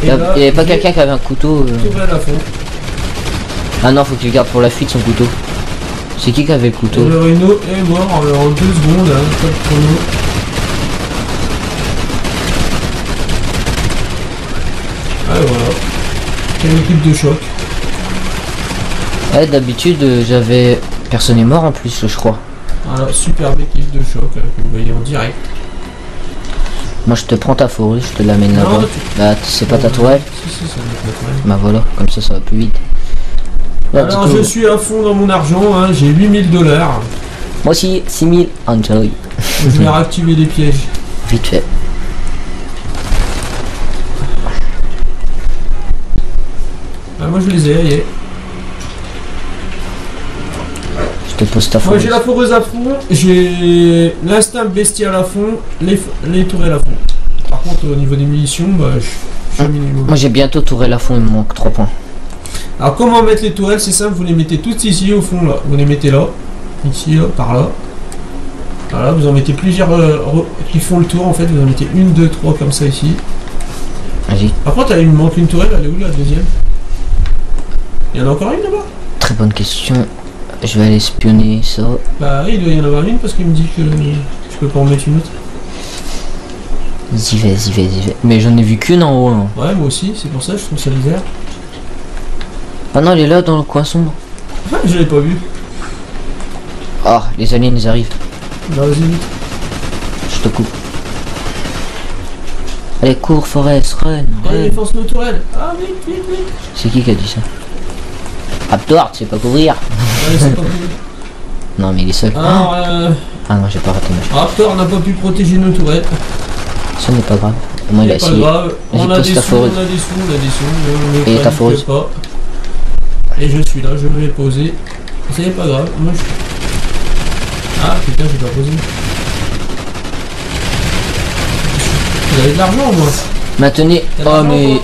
Il y avait pas quelqu'un qui avait un couteau à la fond. Ah non, faut qu'il garde pour la fuite son couteau. C'est qui avait le couteau? Le rhino est mort en 2 secondes, hein, pas de chrono. Ah voilà. Quelle équipe de choc. D'habitude j'avais... Personne n'est mort en plus je crois. Alors superbe équipe de choc que vous voyez en direct. Moi je te prends ta fourrure, je te l'amène là-bas. Bah c'est pas ta tourelle? Si, ça doit être la tourelle. Bah voilà, comme ça va plus vite. Là, alors je suis à fond dans mon argent, hein, j'ai 8000 $. Moi aussi 6000, enjoy. Je vais réactiver les pièges. Vite fait. Bah, moi je les ai, y est. Je te pose ta Moi fourrure. j'ai la foreuse à fond, j'ai l'instinct bestial à fond, les tourelles à fond. Par contre au niveau des munitions, bah, je suis au minimum. Moi j'ai bientôt tourelle à fond, il me manque 3 points. Alors comment mettre les tourelles? C'est simple, vous les mettez toutes ici au fond là. Vous les mettez là, ici, là, par là. Voilà, vous en mettez plusieurs qui font le tour en fait, vous en mettez 1, 2, 3 comme ça ici. Vas-y. Par contre il me manque une tourelle, elle est où la deuxième? Il y en a encore une là-bas? Très bonne question. Je vais aller espionner ça. Bah il doit y en avoir une parce qu'il me dit que je peux pas en mettre une autre. J'y vais. Mais j'en ai vu qu'une en haut. Hein. Ouais, moi aussi, c'est pour ça que je trouve ça bizarre. Ah non, elle est là dans le coin sombre. Ah, je l'avais pas vu. Ah, les aliens ils arrivent. Bah vas-y vite. Je te coupe. Allez, cours, Forest, run. Allez, défense naturelle. Ah vite. C'est qui a dit ça? Raptor, tu sais pas couvrir. Allez, c'est pas cool. Non, mais il est seul. Alors, Ah non, j'ai pas raté ma chance. Raptor n'a pas pu protéger nos toilettes. Ce n'est pas grave. Au moins il a C'est pas essayé. grave. On Vas-y, a pose des ta sous, on foreuse. a des sous. Et Ne ta paniquez foreuse. pas. Et je suis là, je vais poser. C'est pas grave. Moi je... Ah putain, j'ai pas posé. Vous avez de l'argent moi. Maintenez. T'as Oh, l'argent, mais.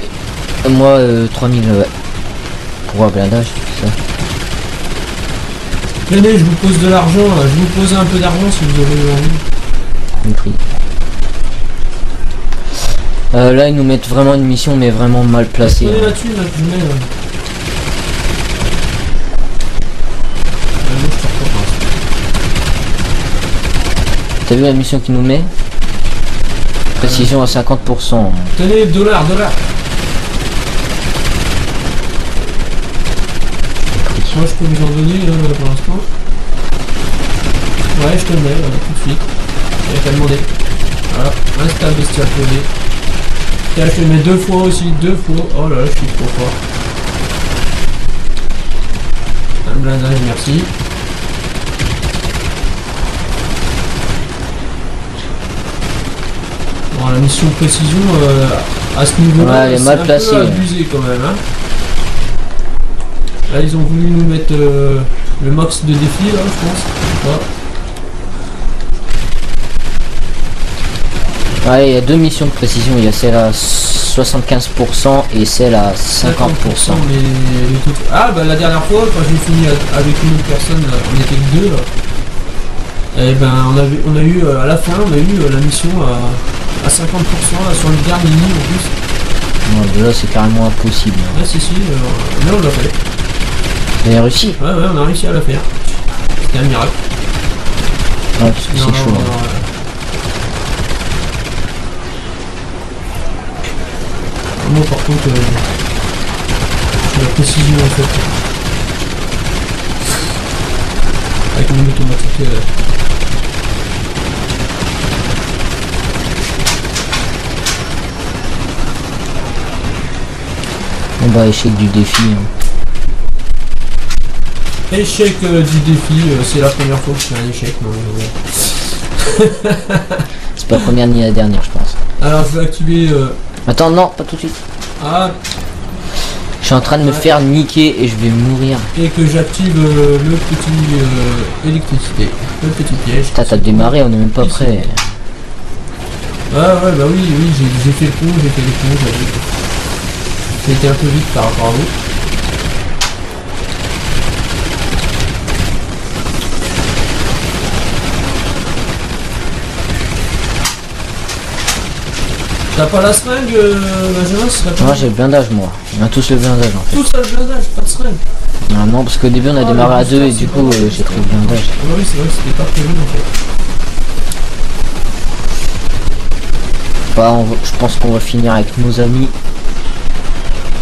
Moi, 3000, ouais. Pour un blindage, ça. Venez, je vous pose de l'argent là. Je vous pose un peu d'argent si vous avez envie. Compris. Là, ils nous mettent vraiment une mission, mais vraiment mal placée. Prenez Hein. là-dessus, là, je mets là. Moi, je te recommence. T'as vu la mission qu'ils nous met? Précision à 50%. Tenez, dollars. Moi je peux vous en donner pour l'instant. Ouais, je te le mets tout de suite. Il n'y a qu'à demander. Voilà, install bestial posé. Tiens, je te le mets 2 fois aussi, 2 fois. Oh là là, je suis trop fort. Un blindage, merci. Bon, la mission de précision à ce niveau-là, Ouais, elle est mal placée. un peu abusé quand même. Hein. Là, ils ont voulu nous mettre le max de défi, là, je pense. Ouais, il y a deux missions de précision. Il y a celle à 75% et celle à 50%. Mais les trucs... Ah, bah la dernière fois, quand j'ai fini avec une autre personne, là, on était que 2 là. Et ben, on a eu à la fin, on a eu la mission à 50% là, sur le dernier ligne en plus. Ouais, là, c'est carrément impossible. Là, si, là on l'a fait. Vous avez réussi? Ouais, on a réussi à la faire. C'était un miracle. Ouais, parce que c'est chaud. Hein. Moi, par contre, la précision en fait. Avec mon automatique. On va échec du défi. Hein. Échec du défi, c'est la première fois que je fais un échec. C'est pas la première ni la dernière, je pense. Alors, je vais activer. Attends, non, pas tout de suite. Ah, Je suis en train de me faire niquer et je vais mourir. et que j'active le petit électricité, le petit piège. T'as démarré, on est même pas Ici. prêt. Ah ouais, bah oui, j'ai fait le pont, j'avoue. Ça a été un peu vite par rapport à vous. T'as pas la seringue, Benjamin? Ce serait pas Moi mal. j'ai le blindage, moi. On a tous le blindage en fait. Tout ça le blindage, pas de seringue. Ah non, parce qu'au début on a Ah, démarré le à deux et booster, du c'est coup pas mal. j'ai trouvé le blindage. Ah bah oui, c'est vrai que c'était pas prévu en fait. Bah, je pense qu'on va finir avec nos amis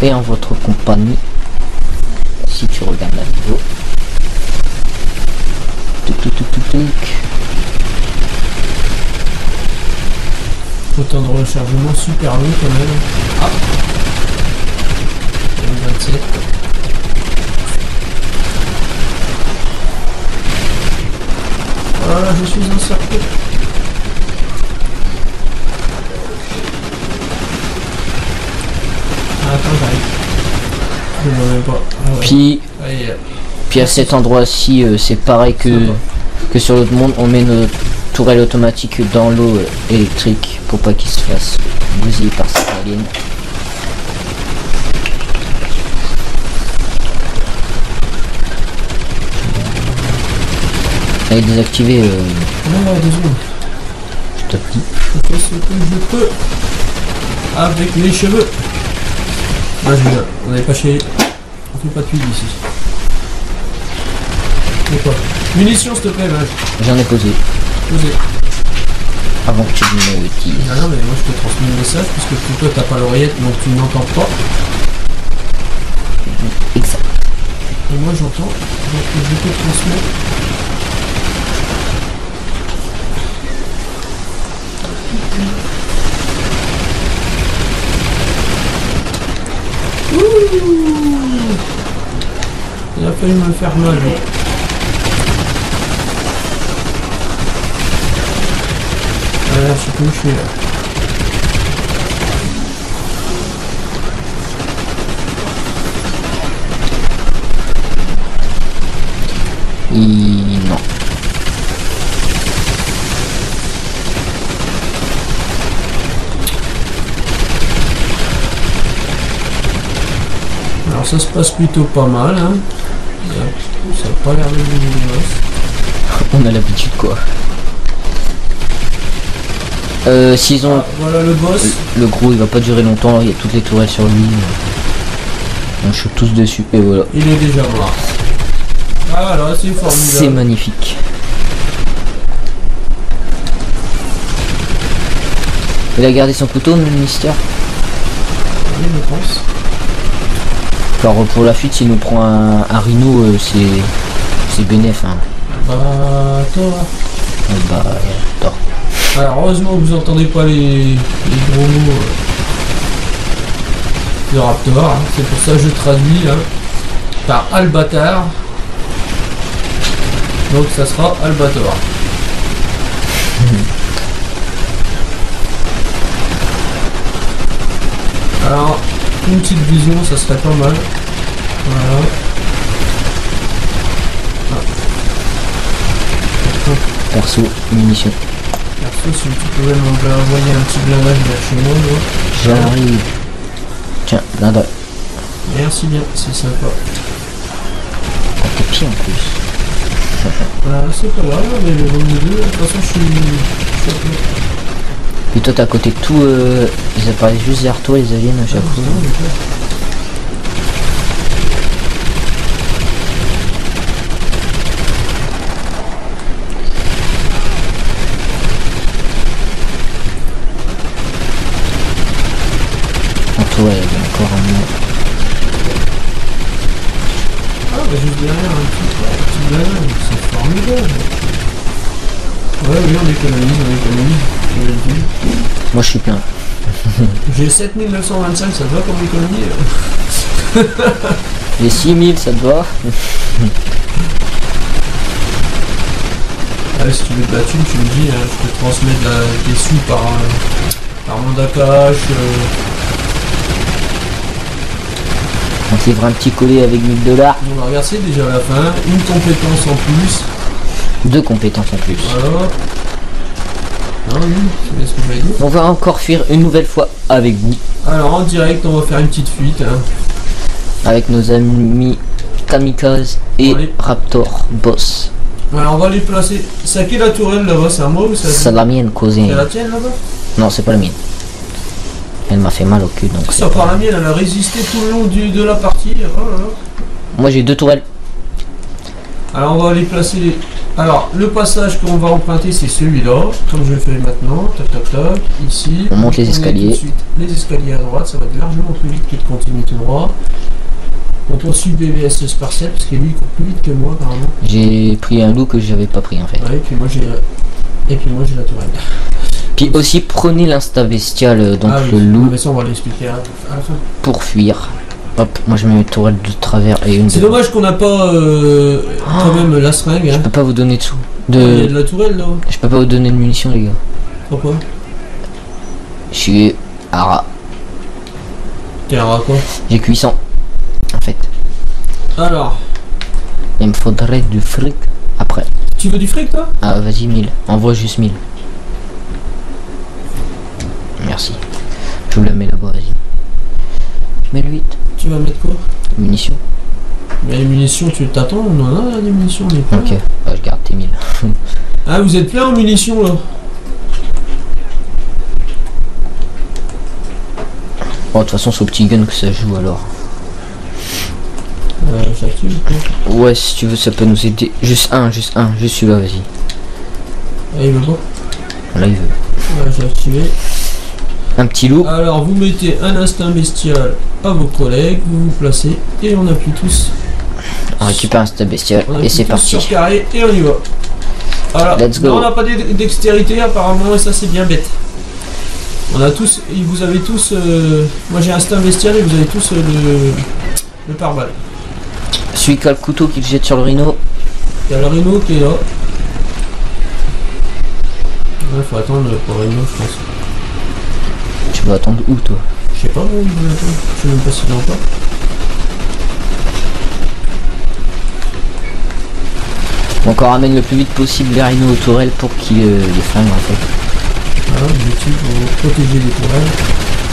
et en votre compagnie. Si tu regardes la vidéo. Tuc. Temps de rechargement super long quand même. Ah 27. Voilà, je suis encerclé. Ah, attends, j'arrive. Je ne vois même pas. Ah ouais. Puis à cet endroit-ci, c'est pareil que sur l'autre monde, on met nos tourelles automatiques dans l'eau électrique pour pas qu'ils se fassent bousiller par ces aliens. Allez, désactiver, Non, 2 secondes. je te prie. Je fais ce que je peux avec les cheveux. Ah, on n'avait pas chez. On fait pas de pub ici. C'est quoi? Munitions, s'il te plaît, Mage. J'en ai posé. Posez. Avant que tu me dises. Ah non, mais moi je te transmets le message, puisque toi t'as pas l'oreillette, donc tu n'entends pas. Exact. Et moi j'entends, donc je te transmets. Ouh, il a failli me faire mal. Je sais plus où je suis là. Non. Alors ça se passe plutôt pas mal, hein. Ça a pas l'air de bouger les masses. On a l'habitude quoi. S'ils ont... Voilà le boss. Le gros il va pas durer longtemps, il y a toutes les tourelles sur lui. On shoot tous dessus et voilà. Il est déjà mort. Ah là c'est formidable. C'est magnifique. Il a gardé son couteau, le ministère. Oui, je pense. Alors pour la fuite, s'il nous prend un rhino, c'est bénéf. Hein. Bah toi. Bah tort. Alors heureusement que vous entendez pas les gros mots de Raptor, hein. C'est pour ça que je traduis hein, par Albatar. Donc ça sera Albator. Alors une petite vision ça serait pas mal. Voilà. Perso, munitions. Perso, si tu pouvais m'envoyer un petit blindage vers chez moi, moi. J'arrive. Tiens, blindage. Merci bien, c'est sympa. À tes pieds en plus. C'est pas grave, mais le niveau 2, de toute façon je suis à plat. Et toi t'es à côté de tout, ils apparaissent juste vers toi les aliens à chaque fois. En toi il y a encore un mot. Ah bah juste derrière un petit blindage, c'est formidable. Ouais oui on économise. Moi je suis plein. J'ai 7925, ça te va comme économie Les 6000 ça te va? Allez si tu veux de la thune tu me dis, hein, je te transmets des sous par mandat cash. On te livre un petit collet avec 1000 $. On va regarder, c'est déjà la fin, une compétence en plus. 2 compétences en plus. Voilà. Ah oui, c'est bien ce que j'avais dit. On va encore fuir une nouvelle fois avec vous. Alors en direct on va faire une petite fuite. Hein. Avec nos amis Kamikaze et Allez. Raptor Boss. Alors on va les placer. C'est à qui la tourelle là-bas? C'est à moi ou C'est la mienne cousin. C'est la tienne là-bas? Non c'est pas la mienne. Elle m'a fait mal au cul donc. Ça par la mienne, elle a résisté tout le long de la partie. Oh là là. Moi j'ai 2 tourelles. Alors on va les placer. Alors le passage qu'on va emprunter c'est celui-là, comme je le fais maintenant. Tac tac tac. Ici. On monte les met escaliers. tout de suite les escaliers à droite, ça va être largement plus vite que de continuer tout droit. On poursuit BVS Spartiate parce que lui il court plus vite que moi apparemment. J'ai pris un loup que j'avais pas pris en fait. Ouais, et puis moi j'ai la tourelle. Puis aussi prenez l'insta bestial donc Oui, le loup mais ça on va l'expliquer à la fin. pour fuir. Hop, moi je mets une tourelle de travers et une C'est de... dommage qu'on n'a pas quand même la seringue. Je Hein. peux pas vous donner de sous. Il y a de la tourelle là. Je peux pas vous donner de munitions les gars. Pourquoi? Je suis à... T'es un rat quoi? J'ai 800 en fait. Alors, Il me faudrait du fric après. tu veux du fric toi? Ah vas-y 1000. Envoie juste 1000. Merci. Je vous la mets là-bas, vas-y. Je mets le 8. Tu vas mettre quoi? Munitions. Mais les munitions, tu t'attends? On en a des munitions, on est plein. Ok, bah, je garde tes 1000. Ah, vous êtes plein en munitions là? Bon, de toute façon, c'est au petit gun que ça joue alors. J'active. Ouais, si tu veux, ça peut nous aider. Juste celui-là, vas-y. Ah, il veut pas. Là, il veut. Ouais, j'ai activé. Un petit loup. Alors, vous mettez un instinct bestial à vos collègues, vous vous placez et on appuie tous. On récupère un stade bestial On et appuie c'est tous parti. sur carré et on y va. Voilà. Let's go. Non, on n'a pas de dextérité apparemment et ça c'est bien bête. On a tous, vous avez tous, moi j'ai instinct bestial et vous avez tous le pare-balles. Celui qui a le couteau qui le jette sur le rhino. Il y a le rhino qui est là. Ouais, faut attendre pour le rhino, je pense. Tu vas attendre où toi? Je sais pas, moi, je sais même pas s'il est encore. Donc on ramène le plus vite possible les rhinos aux tourelles pour qu'ils les flinguent en fait. Voilà, l'objectif pour protéger les tourelles.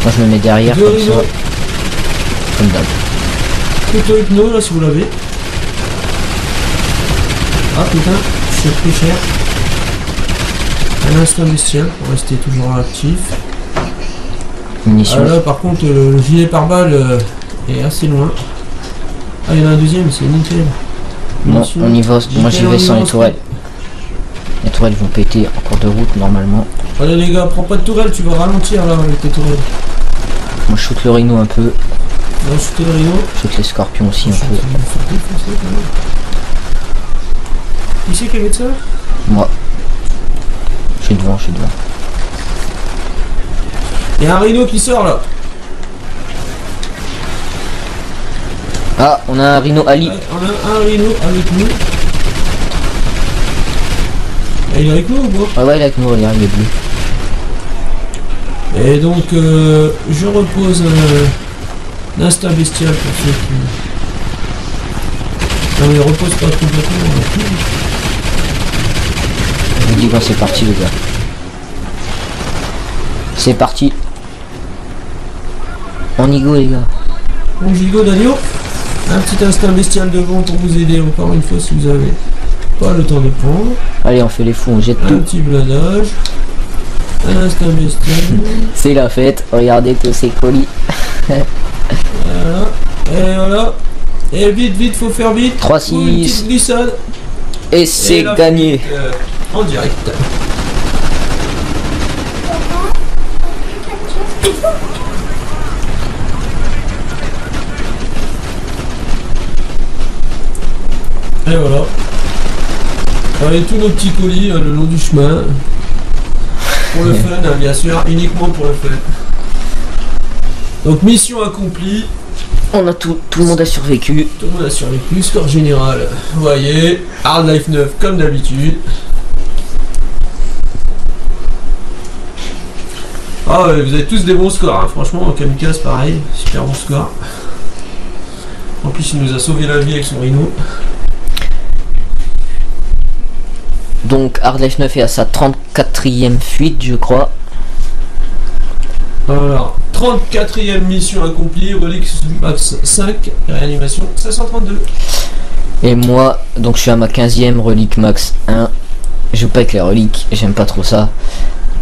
Moi je me mets derrière Deux comme rhinos. ça. Comme d'hab. Couteau hypno là si vous l'avez. Ah putain, je suis pris cher. Un instant bestial pour rester toujours actif. Munitions. Ah là par contre le gilet pare-balles est assez loin. Ah il y en a un deuxième, c'est nickel. Non, Munitions. on y va. Moi j'y vais sans les Nickel, tourelles. Les tourelles vont péter en cours de route normalement. Allez les gars, prends pas de tourelle, tu vas ralentir là avec tes tourelles. Moi je shoot le rhino un peu. On va shooter le rhino. Je shoot les scorpions aussi un Je vais peu. me faire défoncer, quand même. Qui c'est qui avait de ça? Moi. Je suis devant. Il y a un rhino qui sort là. Ah, on a un rhino Ali. Ouais, on a un rhino avec nous. Ah, il est avec nous ou pas? Ah ouais, il est avec nous, regarde, il est bleu. Et donc je repose un instinct bestial pour ceux qui... Non mais repose pas complètement. Je vous dis quand c'est parti les gars. C'est parti. On y go les gars. Bon gigot d'agneau. Un petit instinct bestial devant pour vous aider encore une fois si vous avez pas le temps de prendre. Allez, on fait les fous, on jette Un tout. petit blindage. Un instinct bestial. C'est la fête, regardez tous ces colis. Voilà. Et voilà. Et vite, faut faire vite. 3-6. Ou une petite glissade. Et c'est la gagné. fuite, en direct. Et voilà. Allez, tous nos petits colis le long du chemin. Pour le fun, hein, bien sûr, uniquement pour le fun. Donc mission accomplie. On a tout le monde a survécu. Tout le monde a survécu, score général. Vous voyez, Hard Life 9 comme d'habitude. Ah ouais, vous avez tous des bons scores, hein. Franchement, en kamikaze pareil, super bon score. En plus, il nous a sauvé la vie avec son rhino. Donc Hard Life 9 est à sa 34e fuite je crois. Alors, 34e mission accomplie, Relix Max 5, réanimation 532. Et moi, donc je suis à ma 15e relique max 1. Je joue pas avec les reliques, j'aime pas trop ça.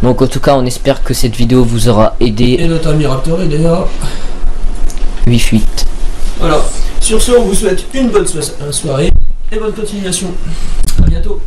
Donc en tout cas on espère que cette vidéo vous aura aidé. Et notre ami Raptor est d'ailleurs. 8 fuites. Voilà, sur ce on vous souhaite une bonne soirée et bonne continuation. A bientôt.